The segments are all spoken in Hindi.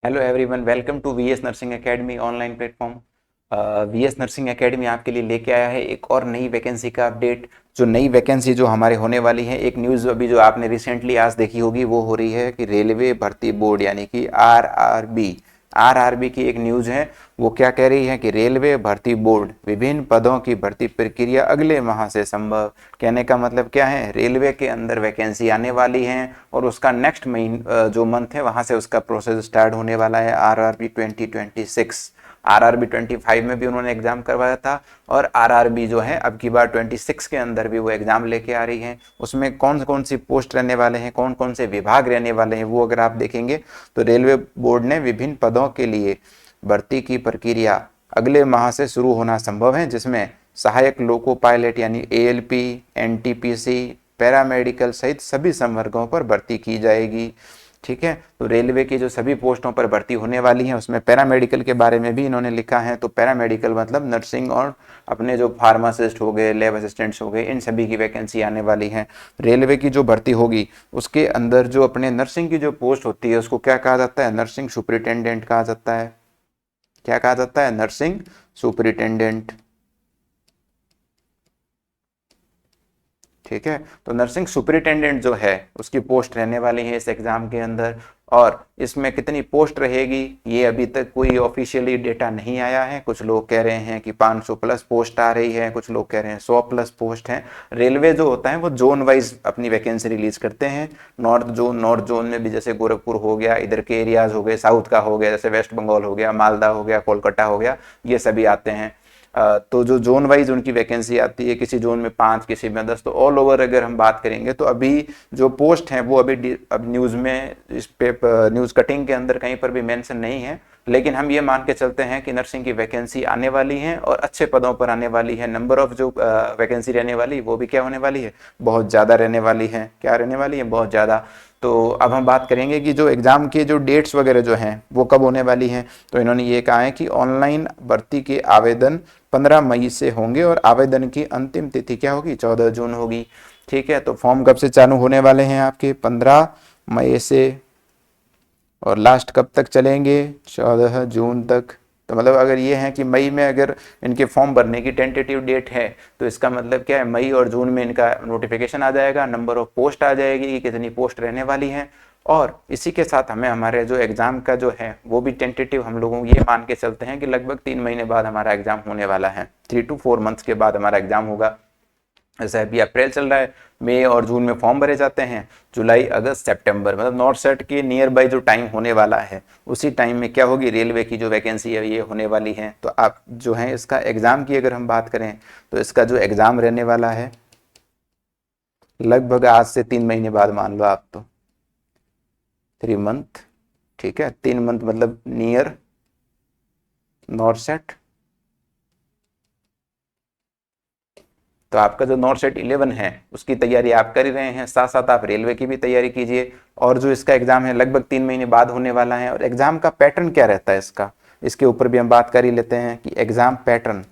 Hello everyone, welcome to VS nursing academy online platform. VS nursing academy आपके लिए लेके आया है एक और नई वैकेंसी का अपडेट। जो नई वैकेंसी जो हमारे होने वाली है, एक न्यूज़ अभी जो आपने रिसेंटली आज देखी होगी, वो हो रही है कि रेलवे भर्ती बोर्ड यानी कि आरआरबी की एक न्यूज़ है। वो क्या कह रही है कि रेलवे भर्ती बोर्ड विभिन्न पदों की भर्ती प्रक्रिया अगले माह से संभव। कहने का मतलब क्या है, रेलवे के अंदर वैकेंसी आने वाली है और उसका नेक्स्ट जो मंथ है वहां से उसका प्रोसेस स्टार्ट होने वाला है। आरआरबी 2026, आरआरबी 25 में भी उन्होंने एग्जाम करवाया था और आरआरबी जो है अब की बार 26 के अंदर भी वो एग्जाम लेके आ रही है। उसमें कौन कौन सी पोस्ट रहने वाले हैं, कौन कौन से विभाग रहने वाले हैं, वो अगर आप देखेंगे तो रेलवे बोर्ड ने विभिन्न पदों के लिए भर्ती की प्रक्रिया अगले माह से शुरू होना संभव है, जिसमें सहायक लोको पायलट यानी एएलपी, एनटीपीसी, पैरामेडिकल सहित सभी संवर्गों पर भर्ती की जाएगी। ठीक है, तो रेलवे की जो सभी पोस्टों पर भर्ती होने वाली है उसमें पैरामेडिकल के बारे में भी इन्होंने लिखा है। तो पैरामेडिकल मतलब नर्सिंग और अपने जो फार्मासिस्ट हो गए, लैब असिस्टेंट्स हो गए, इन सभी की वैकेंसी आने वाली है। रेलवे की जो भर्ती होगी उसके अंदर जो अपने नर्सिंग की जो पोस्ट होती है उसको क्या कहा जाता है, नर्सिंग सुपरिटेंडेंट कहा जाता है। क्या कहा जाता है, नर्सिंग सुपरिटेंडेंट। ठीक है, तो नर्सिंग सुपरिटेंडेंट जो है उसकी पोस्ट रहने वाली है इस एग्जाम के अंदर। और इसमें कितनी पोस्ट रहेगी ये अभी तक कोई ऑफिशियली डेटा नहीं आया है। कुछ लोग कह रहे हैं कि 500 प्लस पोस्ट आ रही है, कुछ लोग कह रहे हैं 100 प्लस पोस्ट है। रेलवे जो होता है वो जोन वाइज अपनी वैकेंसी रिलीज करते हैं। नॉर्थ जोन में भी जैसे गोरखपुर हो गया, इधर के एरियाज हो गए, साउथ का हो गया जैसे वेस्ट बंगाल हो गया, मालदा हो गया, कोलकाता हो गया, ये सभी आते हैं। तो जो जोन वाइज उनकी वैकेंसी आती है, किसी जोन में 5, किसी में 10, तो ऑल ओवर अगर हम बात करेंगे तो अभी जो पोस्ट हैं वो अब न्यूज़ में, इस पे न्यूज़ कटिंग के अंदर कहीं पर भी मेंशन नहीं है। लेकिन हम ये मान के चलते हैं कि नर्सिंग की वैकेंसी आने वाली है और अच्छे पदों पर आने वाली है। नंबर ऑफ जो वैकेंसी रहने वाली वो भी क्या होने वाली है, बहुत ज़्यादा रहने वाली है। क्या रहने वाली है, बहुत ज़्यादा। तो अब हम बात करेंगे कि जो एग्ज़ाम के जो डेट्स वगैरह जो हैं वो कब होने वाली हैं। तो इन्होंने ये कहा है कि ऑनलाइन भर्ती के आवेदन 15 मई से होंगे और आवेदन की अंतिम तिथि क्या होगी, 14 जून होगी। ठीक है, तो फॉर्म कब से चालू होने वाले हैं आपके, 15 मई से, और लास्ट कब तक चलेंगे, 14 जून तक। तो मतलब अगर ये है कि मई में अगर इनके फॉर्म भरने की टेंटेटिव डेट है तो इसका मतलब क्या है, मई और जून में इनका नोटिफिकेशन आ जाएगा, नंबर ऑफ पोस्ट आ जाएगी कि कितनी पोस्ट रहने वाली है। और इसी के साथ हमें हमारे जो एग्ज़ाम का जो है वो भी टेंटेटिव हम लोगों ये मान के चलते हैं कि लगभग 3 महीने बाद हमारा एग्ज़ाम होने वाला है। 3 to 4 मंथ्स के बाद हमारा एग्ज़ाम होगा। जैसे अभी अप्रैल चल रहा है, मई और जून में फॉर्म भरे जाते हैं, जुलाई अगस्त सितंबर, मतलब नॉर्थ सेट के नियर बाई जो टाइम होने वाला है उसी टाइम में क्या होगी, रेलवे की जो वैकेंसी है ये होने वाली है। तो आप जो है इसका एग्ज़ाम की अगर हम बात करें तो इसका जो एग्ज़ाम रहने वाला है लगभग आज से 3 महीने बाद मान लो आप, तो 3 मंथ। ठीक है, 3 मंथ मतलब नियर नॉर्थ सेट। तो आपका जो नॉर्थ सेट 11 है उसकी तैयारी आप कर ही रहे हैं, साथ साथ आप रेलवे की भी तैयारी कीजिए। और जो इसका एग्जाम है लगभग 3 महीने बाद होने वाला है। और एग्जाम का पैटर्न क्या रहता है इसका, इसके ऊपर भी हम बात कर ही लेते हैं कि एग्जाम पैटर्न,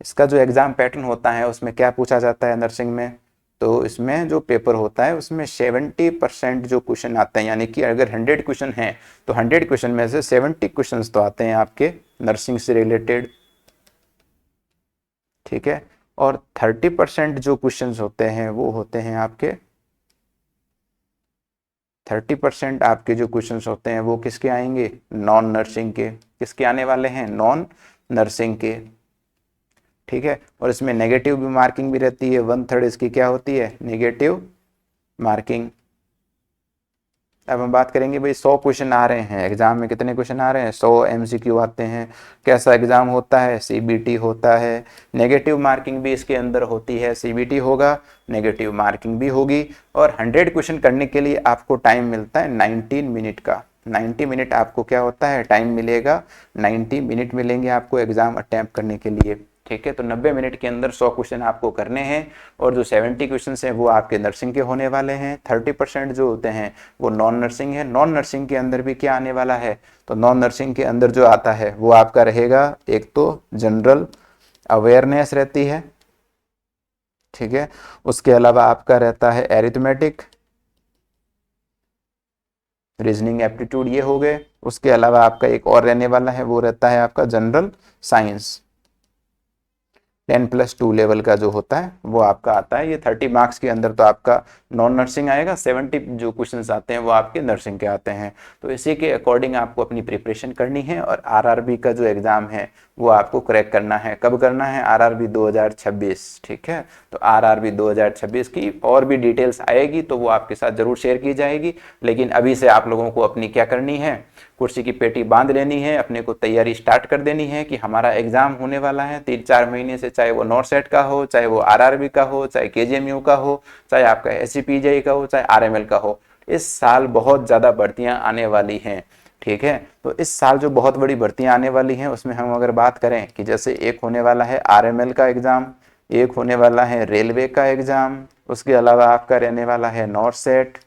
इसका जो एग्जाम पैटर्न होता है उसमें क्या पूछा जाता है नर्सिंग में। तो इसमें जो पेपर होता है उसमें 70% जो क्वेश्चन आते हैं, यानी कि अगर 100 क्वेश्चन हैं तो 100 क्वेश्चन में से 70 क्वेश्चन तो आते हैं आपके नर्सिंग से रिलेटेड। ठीक है, और 30% जो क्वेश्चंस होते हैं वो होते हैं आपके, 30% आपके जो क्वेश्चंस होते हैं वो किसके आएंगे, नॉन नर्सिंग के। किसके आने वाले हैं, नॉन नर्सिंग के। ठीक है, और इसमें नेगेटिव भी मार्किंग भी रहती है, 1/3 इसकी क्या होती है, नेगेटिव मार्किंग। अब हम बात करेंगे भाई 100 क्वेश्चन आ रहे हैं एग्जाम में, कितने क्वेश्चन आ रहे हैं, 100 एमसीक्यू आते हैं। कैसा एग्जाम होता है, सीबीटी होता है। नेगेटिव मार्किंग भी इसके अंदर होती है, सीबीटी होगा, नेगेटिव मार्किंग भी होगी। और 100 क्वेश्चन करने के लिए आपको टाइम मिलता है 19 मिनट का। 90 मिनट आपको क्या होता है, टाइम मिलेगा, 90 मिनट मिलेंगे आपको एग्जाम अटेम्प्ट करने के लिए। ठीक है, तो 90 मिनट के अंदर 100 क्वेश्चन आपको करने हैं। और जो 70 क्वेश्चन हैं वो आपके नर्सिंग के होने वाले हैं। 30% जो होते हैं वो नॉन नर्सिंग है। नॉन नर्सिंग के अंदर भी क्या आने वाला है, तो नॉन नर्सिंग के अंदर जो आता है वो आपका रहेगा, एक तो जनरल अवेयरनेस रहती है। ठीक है, उसके अलावा आपका रहता है एरिथमेटिक, रीजनिंग एप्टीट्यूड ये हो गए। उसके अलावा आपका एक और रहने वाला है, वो रहता है आपका जनरल साइंस। 10+2 लेवल का जो होता है वो आपका आता है। ये 30 मार्क्स के अंदर तो आपका नॉन नर्सिंग आएगा, 70 जो क्वेश्चंस आते हैं वो आपके नर्सिंग के आते हैं। तो इसी के अकॉर्डिंग आपको अपनी प्रिपरेशन करनी है और आरआरबी का जो एग्ज़ाम है वो आपको क्रैक करना है। कब करना है? आरआरबी 2026, ठीक है। तो आरआरबी 2026 की और भी डिटेल्स आएगी तो वो आपके साथ ज़रूर शेयर की जाएगी, लेकिन अभी से आप लोगों को अपनी क्या करनी है, कुर्सी की पेटी बांध लेनी है, अपने को तैयारी स्टार्ट कर देनी है कि हमारा एग्जाम होने वाला है 3-4 महीने से, चाहे वो नॉर सेट का हो, चाहे वो आरआरबी का हो, चाहे केजीएमयू का हो, चाहे आपका एससीपीजीआई का हो, चाहे आरएमएल का हो। इस साल बहुत ज़्यादा भर्तियां आने वाली हैं, ठीक है। तो इस साल जो बहुत बड़ी भर्तियां आने वाली हैं उसमें हम अगर बात करें कि जैसे एक होने वाला है आरएमएल का एग्ज़ाम, एक होने वाला है रेलवे का एग्ज़ाम, उसके अलावा आपका रहने वाला है नॉर सेट,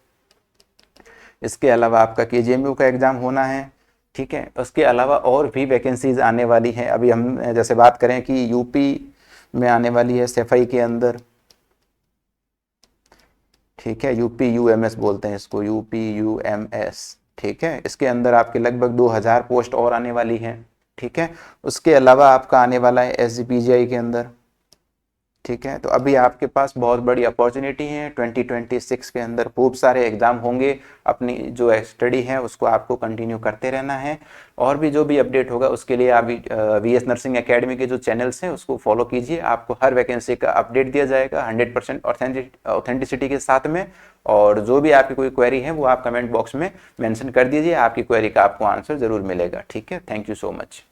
इसके अलावा आपका केजीएमयू का एग्ज़ाम होना है, ठीक है। उसके अलावा और भी वैकेंसीज आने वाली हैं। अभी हम जैसे बात करें कि यूपी में आने वाली है सफाई के अंदर, ठीक है, यूपी यूएमएस बोलते हैं इसको, यूपी यूएमएस, ठीक है। इसके अंदर आपके लगभग 2000 पोस्ट और आने वाली हैं, ठीक है। उसके अलावा आपका आने वाला है एसजीपीजीआई के अंदर, ठीक है। तो अभी आपके पास बहुत बड़ी अपॉर्चुनिटी है। 2026 के अंदर खूब सारे एग्जाम होंगे। अपनी जो स्टडी है उसको आपको कंटिन्यू करते रहना है। और भी जो भी अपडेट होगा उसके लिए आप वीएस नर्सिंग एकेडमी के जो चैनल्स हैं उसको फॉलो कीजिए। आपको हर वैकेंसी का अपडेट दिया जाएगा 100% ऑथेंटिसिटी के साथ में। और जो भी आपकी कोई क्वेरी है वो आप कमेंट बॉक्स में मेंशन कर दीजिए, आपकी क्वेरी का आपको आंसर ज़रूर मिलेगा, ठीक है। Thank you so much.